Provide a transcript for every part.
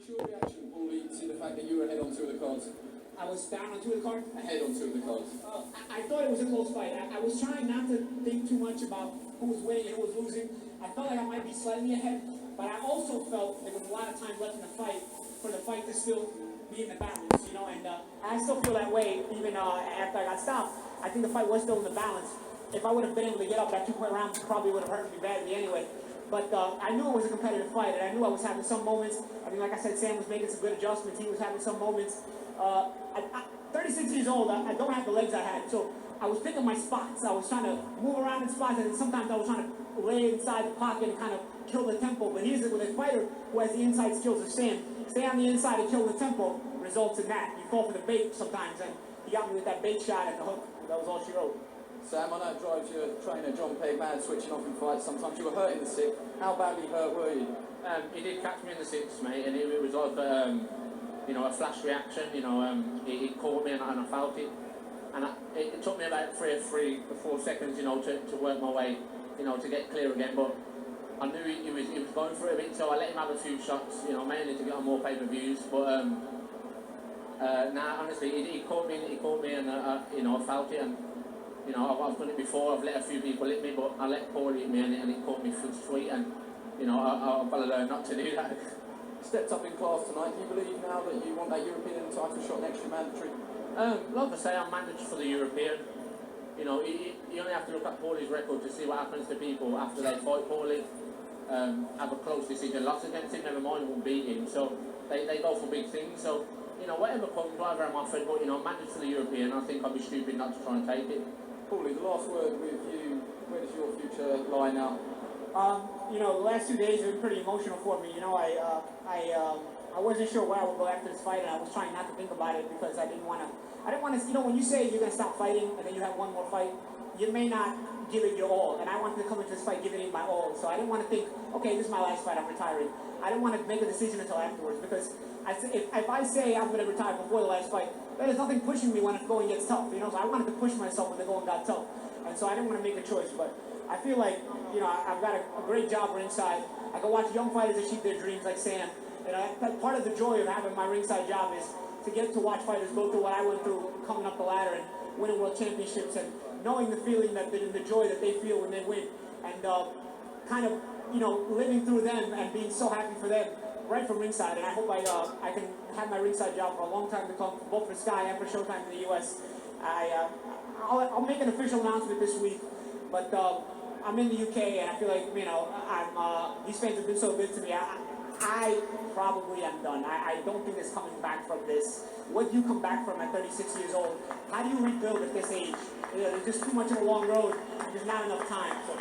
What's your reaction, Paulie, to the fact that you were ahead on two of the cards? I was down on two of the cards? Ahead on two of the cards. I thought it was a close fight. I was trying not to think too much about who was winning and who was losing. I felt like I might be slightly ahead, but I also felt there was a lot of time left in the fight for the fight to still be in the balance, you know, and I still feel that way even after I got stopped. I think the fight was still in the balance. If I would have been able to get up that 2-point round, it probably would have hurt me badly anyway. But I knew it was a competitive fight, and I knew I was having some moments. I mean, like I said, Sam was making some good adjustments. He was having some moments. 36 years old, I don't have the legs I had, so I was picking my spots. I was trying to move around in spots, and sometimes I was trying to lay inside the pocket and kind of kill the tempo. But here's it with a fighter who has the inside skills of Sam. Stay on the inside and kill the tempo results in that. You fall for the bait sometimes, and he got me with that bait shot and the hook. That was all she wrote. Sam, I know it drives your trainer, John Pegg, mad switching off in fights. Sometimes you were hurt in the sixth. How badly hurt were you? He did catch me in the sixth, mate, and it was like you know, a flash reaction. You know, he caught me and I felt it. And it took me about 3 or 4 seconds, you know, to work my way, you know, to get clear again. But I knew he was going for it a bit, so I let him have a few shots, you know, mainly to get on more pay-per-views. But nah, honestly, he caught me, and you know, I felt it. And you know, I've done it before. I've let a few people hit me, but I let Paulie hit me, and he caught me sweet. And you know, I've got to learn not to do that. Stepped up in class tonight. Do you believe now that you want that European title shot next year mandatory? Like I say, I'm managed for the European. You know, you only have to look at Paulie's record to see what happens to people after they fight Paulie. Have a close decision loss against him, never mind won't beat him. So they go for big things. So you know, whatever comes, whatever I'm offered, but you know, managed for the European. I think I'd be stupid not to try and take it. Paulie, the last word with you. Where does your future lie now? You know, the last 2 days have been pretty emotional for me. You know, I wasn't sure where I would go after this fight, and I was trying not to think about it because I didn't want to, you know, when you say you're going to stop fighting and then you have one more fight, you may not give it your all. And I wanted to come into this fight giving it my all. So I didn't want to think, okay, this is my last fight, I'm retiring. I didn't want to make a decision until afterwards because if I say I'm going to retire before the last fight, there's nothing pushing me when the going gets tough, you know, so I wanted to push myself when the going got tough. And so I didn't want to make a choice, but I feel like, you know, I've got a great job ringside. I can watch young fighters achieve their dreams like Sam. You know, part of the joy of having my ringside job is to get to watch fighters go through what I went through coming up the ladder and winning world championships and knowing the feeling that the joy that they feel when they win and kind of, you know, living through them and being so happy for them right from ringside. And I hope I can have my ringside job for a long time to come, both for Sky and for Showtime in the U.S. I'll make an official announcement this week, but I'm in the UK and I feel like, you know, these fans have been so good to me. I probably am done. I don't think there's coming back from this. What do you come back from at 36 years old? How do you rebuild at this age? There's just too much of a long road. There's not enough time. So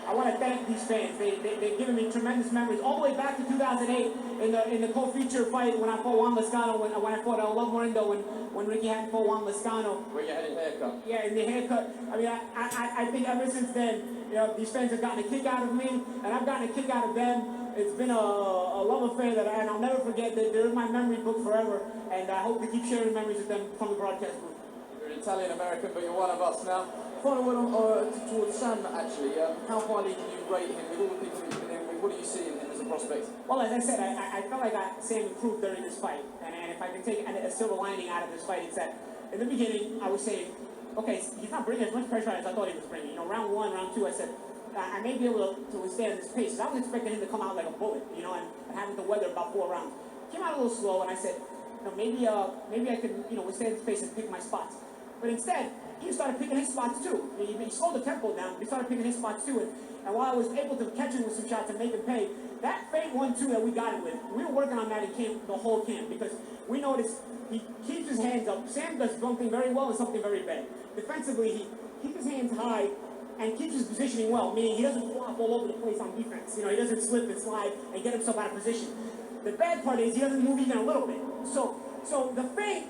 I want to thank these fans. They've given me tremendous memories all the way back to 2008 in the co-feature fight when I fought Juan Lascano, when I fought Love Morindo, when Ricky Hatton fought Juan Lascano. Where you had a haircut. Yeah, in the haircut. I mean, I think ever since then, you know, these fans have gotten a kick out of me, and I've gotten a kick out of them. It's been a love affair and I'll never forget that. They're in my memory book forever, and I hope to keep sharing memories with them from the broadcast booth. You're an Italian-American, but you're one of us now. Final word towards Sam, actually. How highly do you rate him with all the people he's been in with? What do you see in him as a prospect? Well, as I said, I felt like Sam improved during this fight. And if I can take a silver lining out of this fight, it's that in the beginning, I was saying, okay, he's not bringing as much pressure as I thought he was bringing. You know, round 1, round 2, I said, I may be able to withstand this pace. I was expecting him to come out like a bullet, you know, and having to weather about 4 rounds. Came out a little slow, and I said, you know, maybe I can, you know, withstand this pace and pick my spots. But instead, he started picking his spots too. He slowed the tempo down. He started picking his spots too. And while I was able to catch him with some shots and make him pay, that fade 1-2 that we got him with, we were working on that in camp, the whole camp, because we noticed he keeps his hands up. Sam does something very well and something very bad. Defensively, he keeps his hands high and keeps his positioning well, meaning he doesn't flop all over the place on defense. You know, he doesn't slip and slide and get himself out of position. The bad part is he doesn't move even a little bit. So the fade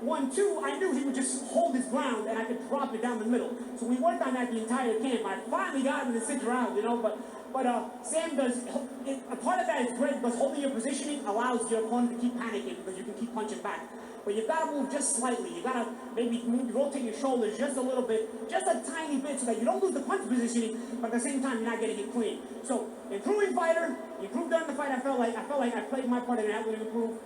1-2, I knew he would just hold his ground and I could drop it down the middle. So we worked on that the entire camp. I finally got him in the 6th round, you know, but But Sam does, a part of that is great because holding your positioning allows your opponent to keep panicking because you can keep punching back. But you've got to move just slightly. You've got to maybe rotate your shoulders just a little bit, just a tiny bit so that you don't lose the punch positioning, but at the same time you're not getting it clean. So, improving fighter, improved during the fight. I felt like I played my part and helped him improve.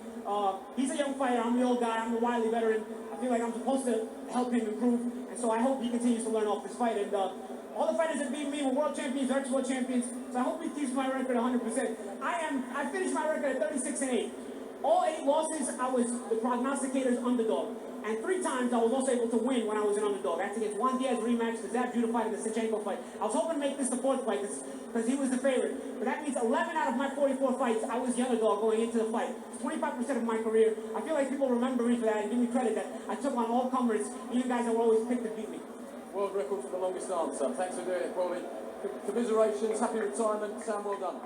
He's a young fighter, I'm the old guy, I'm the wily veteran. I feel like I'm supposed to help him improve, and so I hope he continues to learn off this fight. And all the fighters that beat me were world champions, ex-world champions, so I hope he keeps my record 100%. I finished my record at 36-8. All 8 losses, I was the prognosticator's underdog. And 3 times I was also able to win when I was an underdog. That's against Juan Diaz rematch, the Zab Judah fight, and the Sechenko fight. I was hoping to make this the 4th fight because he was the favorite. But that means 11 out of my 44 fights, I was the underdog going into the fight. It's 25% of my career. I feel like people remember me for that and give me credit that I took on all comers, even guys that were always picked to beat me. World record for the longest answer. Thanks for doing it, Paulie. Commiserations, happy retirement. Sam, well done.